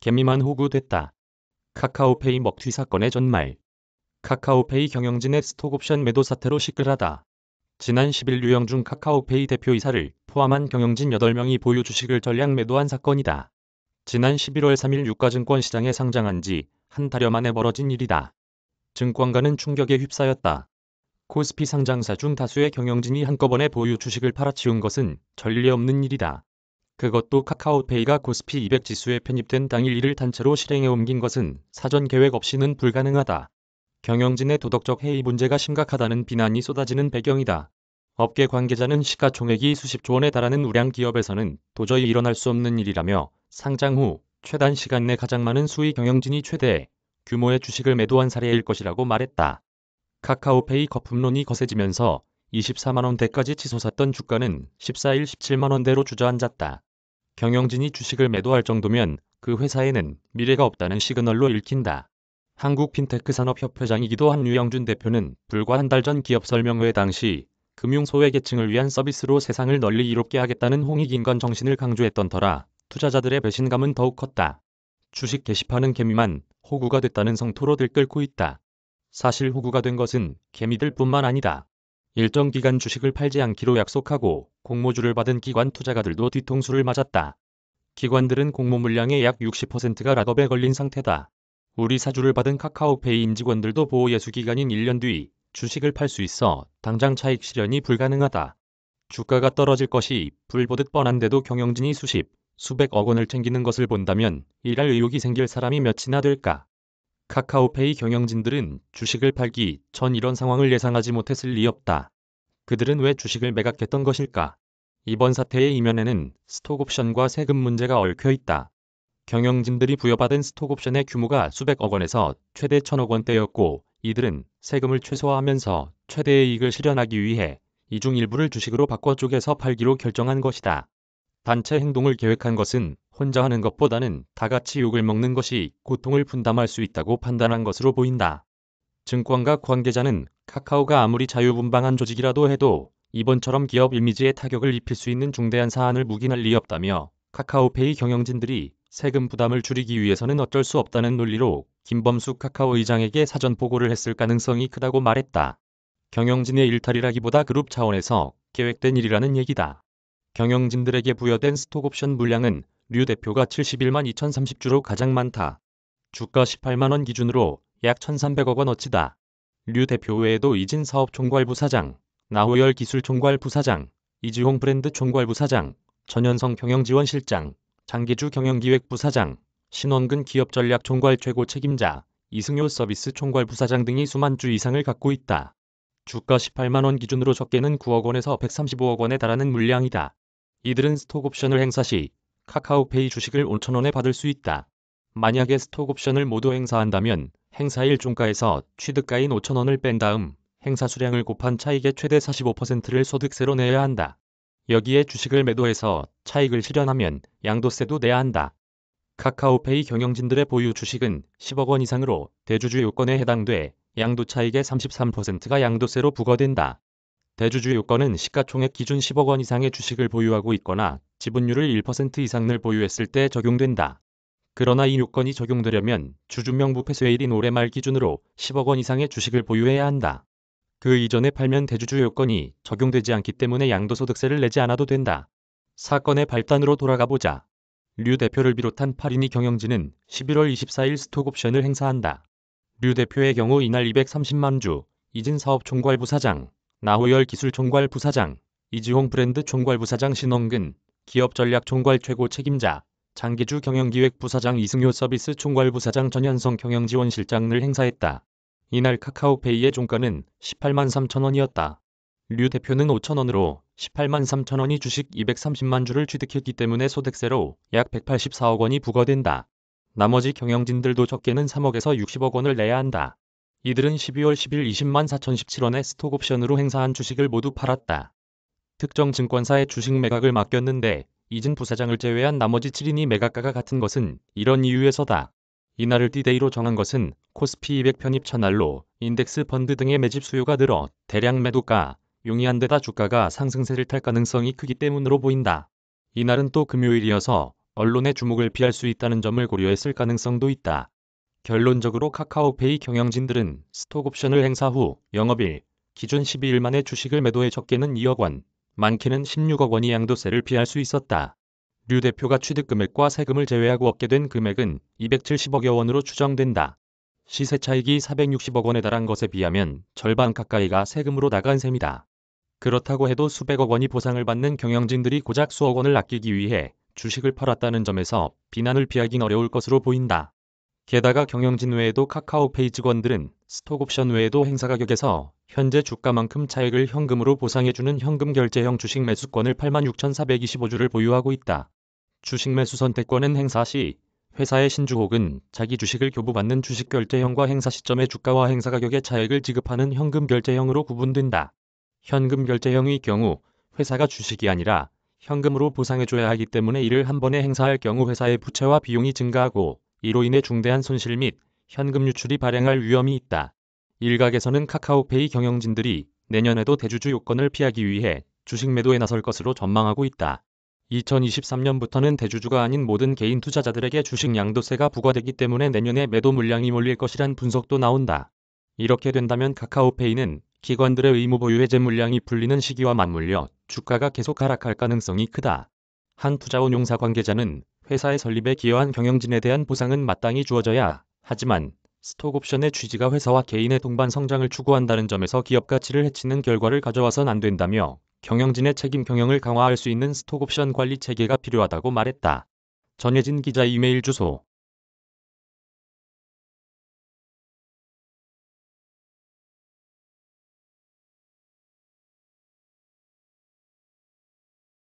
개미만 호구됐다. 카카오페이 먹튀 사건의 전말. 카카오페이 경영진의 스톡옵션 매도 사태로 시끌하다. 지난 10일 류영중 카카오페이 대표이사를 포함한 경영진 8명이 보유 주식을 전량 매도한 사건이다. 지난 11월 3일 유가증권 시장에 상장한 지 한 달여 만에 벌어진 일이다. 증권가는 충격에 휩싸였다. 코스피 상장사 중 다수의 경영진이 한꺼번에 보유 주식을 팔아치운 것은 전례 없는 일이다. 그것도 카카오페이가 코스피 200 지수에 편입된 당일 이를 단체로 실행에 옮긴 것은 사전 계획 없이는 불가능하다. 경영진의 도덕적 해이 문제가 심각하다는 비난이 쏟아지는 배경이다. 업계 관계자는 시가총액이 수십조 원에 달하는 우량 기업에서는 도저히 일어날 수 없는 일이라며 상장 후 최단 시간 내 가장 많은 수의 경영진이 최대 규모의 주식을 매도한 사례일 것이라고 말했다. 카카오페이 거품론이 거세지면서 24만원대까지 치솟았던 주가는 14일 17만원대로 주저앉았다. 경영진이 주식을 매도할 정도면 그 회사에는 미래가 없다는 시그널로 읽힌다. 한국핀테크산업협회장이기도 한 류영준 대표는 불과 한 달 전 기업 설명회 당시 금융 소외계층을 위한 서비스로 세상을 널리 이롭게 하겠다는 홍익인간 정신을 강조했던 터라 투자자들의 배신감은 더욱 컸다. 주식 게시판은 개미만 호구가 됐다는 성토로 들끓고 있다. 사실 호구가 된 것은 개미들뿐만 아니다. 일정 기간 주식을 팔지 않기로 약속하고 공모주를 받은 기관 투자가들도 뒤통수를 맞았다. 기관들은 공모 물량의 약 60%가 락업에 걸린 상태다. 우리 사주를 받은 카카오페이 임직원들도 보호 예수기간인 1년 뒤 주식을 팔 수 있어 당장 차익 실현이 불가능하다. 주가가 떨어질 것이 불보듯 뻔한데도 경영진이 수백억 원을 챙기는 것을 본다면 일할 의욕이 생길 사람이 몇이나 될까? 카카오페이 경영진들은 주식을 팔기 전 이런 상황을 예상하지 못했을 리 없다. 그들은 왜 주식을 매각했던 것일까? 이번 사태의 이면에는 스톡옵션과 세금 문제가 얽혀 있다. 경영진들이 부여받은 스톡옵션의 규모가 수백억 원에서 최대 1,000억 원대였고 이들은 세금을 최소화하면서 최대의 이익을 실현하기 위해 이 중 일부를 주식으로 바꿔 쪼개서 팔기로 결정한 것이다. 단체 행동을 계획한 것은 혼자 하는 것보다는 다 같이 욕을 먹는 것이 고통을 분담할 수 있다고 판단한 것으로 보인다. 증권가 관계자는 카카오가 아무리 자유분방한 조직이라도 해도 이번처럼 기업 이미지에 타격을 입힐 수 있는 중대한 사안을 묵인할 리 없다며 카카오페이 경영진들이 세금 부담을 줄이기 위해서는 어쩔 수 없다는 논리로 김범수 카카오 의장에게 사전 보고를 했을 가능성이 크다고 말했다. 경영진의 일탈이라기보다 그룹 차원에서 계획된 일이라는 얘기다. 경영진들에게 부여된 스톡옵션 물량은 류 대표가 71만 2030주로 가장 많다. 주가 18만원 기준으로 약 1,300억 원어치다. 류 대표 외에도 이진 사업총괄부사장, 나호열 기술총괄부사장, 이지홍 브랜드 총괄부사장, 전현성 경영지원실장, 장기주 경영기획부사장, 신원근 기업전략총괄 최고 책임자, 이승효 서비스 총괄부사장 등이 수만 주 이상을 갖고 있다. 주가 18만원 기준으로 적게는 9억 원에서 135억 원에 달하는 물량이다. 이들은 스톡옵션을 행사 시 카카오페이 주식을 5,000원에 받을 수 있다. 만약에 스톡옵션을 모두 행사한다면 행사일 종가에서 취득가인 5,000원을 뺀 다음 행사 수량을 곱한 차익의 최대 45%를 소득세로 내야 한다. 여기에 주식을 매도해서 차익을 실현하면 양도세도 내야 한다. 카카오페이 경영진들의 보유 주식은 10억 원 이상으로 대주주 요건에 해당돼 양도차익의 33%가 양도세로 부과된다. 대주주 요건은 시가총액 기준 10억 원 이상의 주식을 보유하고 있거나 지분율을 1% 이상 늘 보유했을 때 적용된다. 그러나 이 요건이 적용되려면 주주명부 폐쇄일인 올해 말 기준으로 10억 원 이상의 주식을 보유해야 한다. 그 이전에 팔면 대주주 요건이 적용되지 않기 때문에 양도소득세를 내지 않아도 된다. 사건의 발단으로 돌아가 보자. 류 대표를 비롯한 8인이 경영진은 11월 24일 스톡옵션을 행사한다. 류 대표의 경우 이날 230만 주, 이진 사업총괄부사장, 나호열 기술총괄부사장, 이지홍 브랜드 총괄부사장 신원근, 기업전략총괄 최고 책임자, 장기주 경영기획부사장 이승효 서비스 총괄부사장 전현성 경영지원실장을 행사했다. 이날 카카오페이의 종가는 18만 3천 원이었다. 류 대표는 5,000원으로 18만 3천 원이 주식 230만 주를 취득했기 때문에 소득세로 약 184억 원이 부과된다. 나머지 경영진들도 적게는 3억에서 60억 원을 내야 한다. 이들은 12월 10일 20만 4,017원에 스톡옵션으로 행사한 주식을 모두 팔았다. 특정 증권사에 주식 매각을 맡겼는데 이진 부사장을 제외한 나머지 7인이 매각가가 같은 것은 이런 이유에서다. 이날을 D-Day로 정한 것은 코스피 200 편입 첫날로 인덱스 펀드 등의 매집 수요가 늘어 대량 매도가 용이한 데다 주가가 상승세를 탈 가능성이 크기 때문으로 보인다. 이날은 또 금요일이어서 언론의 주목을 피할 수 있다는 점을 고려했을 가능성도 있다. 결론적으로 카카오페이 경영진들은 스톡옵션을 행사 후 영업일 기준 12일 만에 주식을 매도해 적게는 2억 원, 많게는 16억 원이 양도세를 피할 수 있었다. 류 대표가 취득 금액과 세금을 제외하고 얻게 된 금액은 270억여 원으로 추정된다. 시세 차익이 460억 원에 달한 것에 비하면 절반 가까이가 세금으로 나간 셈이다. 그렇다고 해도 수백억 원이 보상을 받는 경영진들이 고작 수억 원을 아끼기 위해 주식을 팔았다는 점에서 비난을 피하긴 어려울 것으로 보인다. 게다가 경영진 외에도 카카오페이 직원들은 스톡옵션 외에도 행사 가격에서 현재 주가만큼 차익을 현금으로 보상해주는 현금 결제형 주식 매수권을 86,425주를 보유하고 있다. 주식 매수 선택권은 행사 시 회사의 신주 혹은 자기 주식을 교부받는 주식 결제형과 행사 시점의 주가와 행사 가격의 차익을 지급하는 현금 결제형으로 구분된다. 현금 결제형의 경우 회사가 주식이 아니라 현금으로 보상해줘야 하기 때문에 이를 한 번에 행사할 경우 회사의 부채와 비용이 증가하고 이로 인해 중대한 손실 및 현금 유출이 발생할 위험이 있다. 일각에서는 카카오페이 경영진들이 내년에도 대주주 요건을 피하기 위해 주식 매도에 나설 것으로 전망하고 있다. 2023년부터는 대주주가 아닌 모든 개인 투자자들에게 주식 양도세가 부과되기 때문에 내년에 매도 물량이 몰릴 것이란 분석도 나온다. 이렇게 된다면 카카오페이는 기관들의 의무 보유 해제 물량이 풀리는 시기와 맞물려 주가가 계속 하락할 가능성이 크다. 한 투자운용사 관계자는 회사의 설립에 기여한 경영진에 대한 보상은 마땅히 주어져야 하지만 스톡옵션의 취지가 회사와 개인의 동반 성장을 추구한다는 점에서 기업 가치를 해치는 결과를 가져와선 안 된다며 경영진의 책임 경영을 강화할 수 있는 스톡옵션 관리 체계가 필요하다고 말했다. 전혜진 기자 이메일 주소